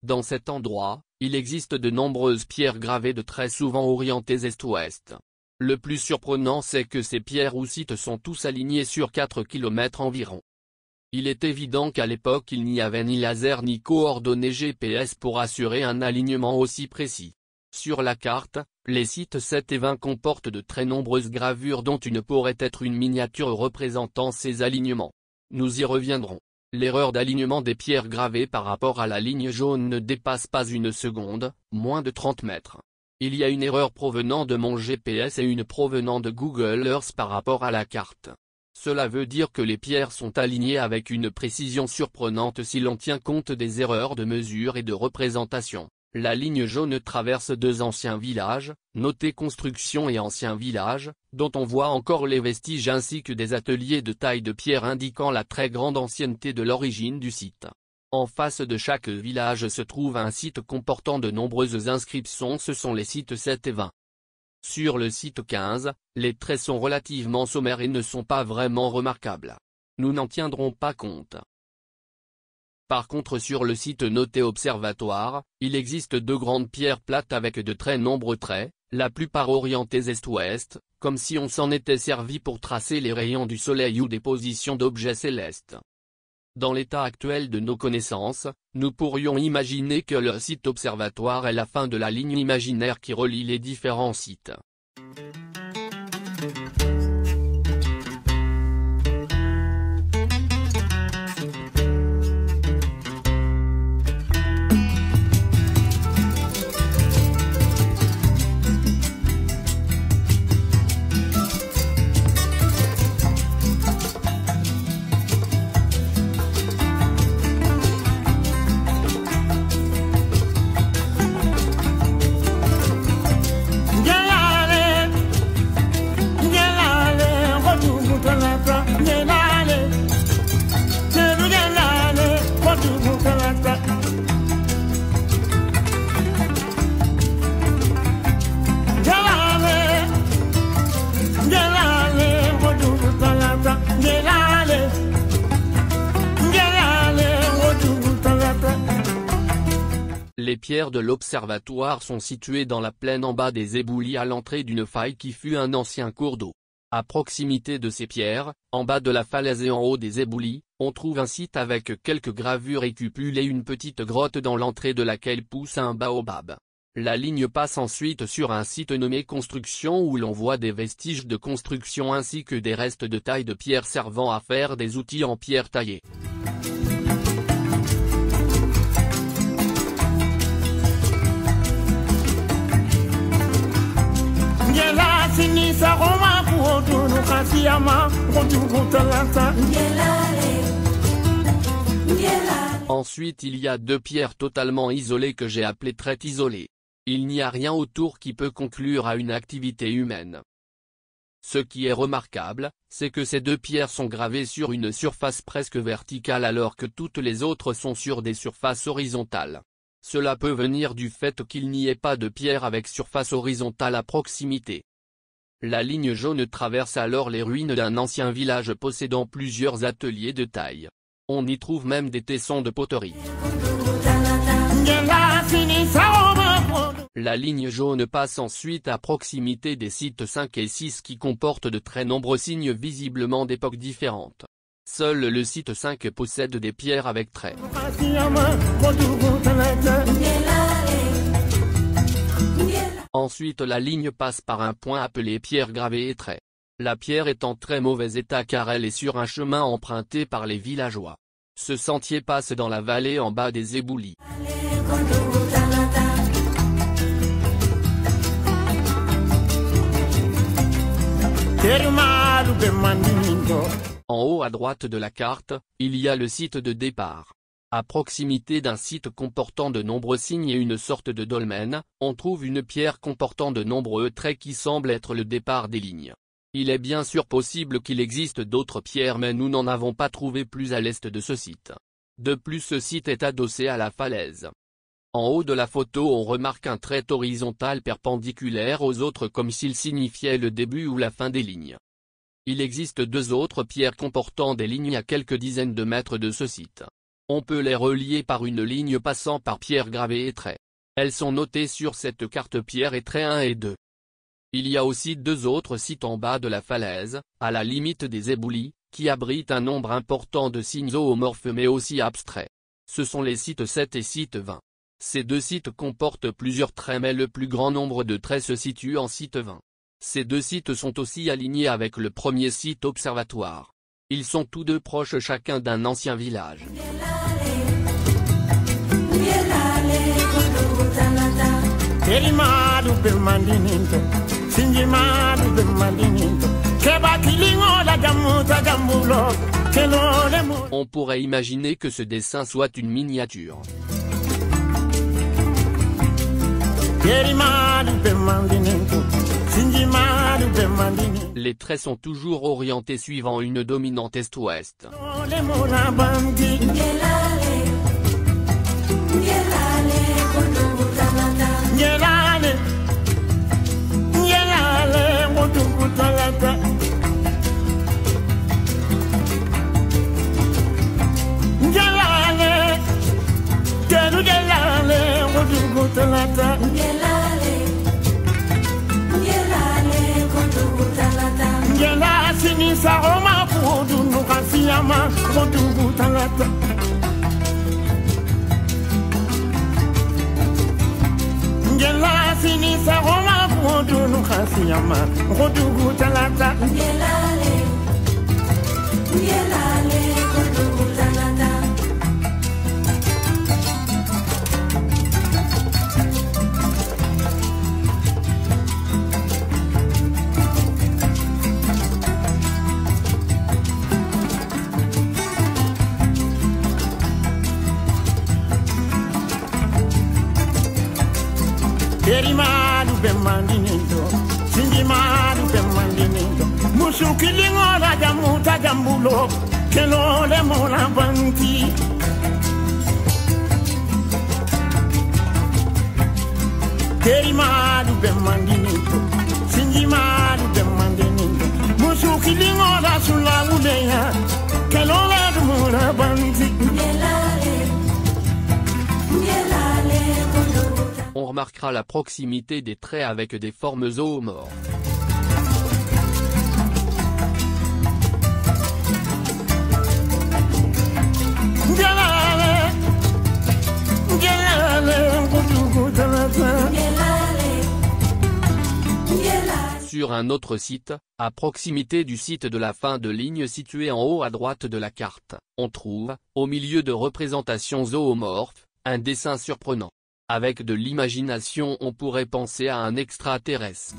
Dans cet endroit, il existe de nombreuses pierres gravées de traits souvent orientées est-ouest. Le plus surprenant c'est que ces pierres ou sites sont tous alignés sur 4 km environ. Il est évident qu'à l'époque il n'y avait ni laser ni coordonnées GPS pour assurer un alignement aussi précis. Sur la carte, les sites 7 et 20 comportent de très nombreuses gravures dont une pourrait être une miniature représentant ces alignements. Nous y reviendrons. L'erreur d'alignement des pierres gravées par rapport à la ligne jaune ne dépasse pas une seconde, moins de 30 mètres. Il y a une erreur provenant de mon GPS et une provenant de Google Earth par rapport à la carte. Cela veut dire que les pierres sont alignées avec une précision surprenante si l'on tient compte des erreurs de mesure et de représentation. La ligne jaune traverse 2 anciens villages, notés construction et anciens villages, dont on voit encore les vestiges ainsi que des ateliers de taille de pierre indiquant la très grande ancienneté de l'origine du site. En face de chaque village se trouve un site comportant de nombreuses inscriptions, ce sont les sites 7 et 20. Sur le site 15, les traits sont relativement sommaires et ne sont pas vraiment remarquables. Nous n'en tiendrons pas compte. Par contre sur le site noté observatoire, il existe 2 grandes pierres plates avec de très nombreux traits, la plupart orientés est-ouest, comme si on s'en était servi pour tracer les rayons du soleil ou des positions d'objets célestes. Dans l'état actuel de nos connaissances, nous pourrions imaginer que le site observatoire est la fin de la ligne imaginaire qui relie les différents sites. Les pierres de l'observatoire sont situées dans la plaine en bas des éboulis à l'entrée d'une faille qui fut un ancien cours d'eau. À proximité de ces pierres, en bas de la falaise et en haut des éboulis, on trouve un site avec quelques gravures et cupules et une petite grotte dans l'entrée de laquelle pousse un baobab. La ligne passe ensuite sur un site nommé construction où l'on voit des vestiges de construction ainsi que des restes de taille de pierre servant à faire des outils en pierre taillée. Ensuite il y a 2 pierres totalement isolées que j'ai appelées traits isolés. Il n'y a rien autour qui peut conclure à une activité humaine. Ce qui est remarquable, c'est que ces 2 pierres sont gravées sur une surface presque verticale alors que toutes les autres sont sur des surfaces horizontales. Cela peut venir du fait qu'il n'y ait pas de pierre avec surface horizontale à proximité. La ligne jaune traverse alors les ruines d'un ancien village possédant plusieurs ateliers de taille. On y trouve même des tessons de poterie. La ligne jaune passe ensuite à proximité des sites 5 et 6 qui comportent de très nombreux signes visiblement d'époques différentes. Seul le site 5 possède des pierres avec traits. Ensuite la ligne passe par un point appelé pierre gravée et trait. La pierre est en très mauvais état car elle est sur un chemin emprunté par les villageois. Ce sentier passe dans la vallée en bas des éboulis. En haut à droite de la carte, il y a le site de départ. À proximité d'un site comportant de nombreux signes et une sorte de dolmen, on trouve une pierre comportant de nombreux traits qui semblent être le départ des lignes. Il est bien sûr possible qu'il existe d'autres pierres mais nous n'en avons pas trouvé plus à l'est de ce site. De plus ce site est adossé à la falaise. En haut de la photo on remarque un trait horizontal perpendiculaire aux autres comme s'il signifiait le début ou la fin des lignes. Il existe 2 autres pierres comportant des lignes à quelques dizaines de mètres de ce site. On peut les relier par une ligne passant par pierre gravée et trait. Elles sont notées sur cette carte pierre et trait 1 et 2. Il y a aussi 2 autres sites en bas de la falaise, à la limite des éboulis, qui abritent un nombre important de signes zoomorphes mais aussi abstraits. Ce sont les sites 7 et site 20. Ces 2 sites comportent plusieurs traits mais le plus grand nombre de traits se situe en site 20. Ces 2 sites sont aussi alignés avec le premier site observatoire. Ils sont tous 2 proches chacun d'un ancien village. On pourrait imaginer que ce dessin soit une miniature. Les traits sont toujours orientés suivant une dominante est-ouest. On remarquera la proximité des traits avec des formes zoomorphes. Sur un autre site, à proximité du site de la fin de ligne situé en haut à droite de la carte, on trouve, au milieu de représentations zoomorphes, un dessin surprenant. Avec de l'imagination on pourrait penser à un extraterrestre.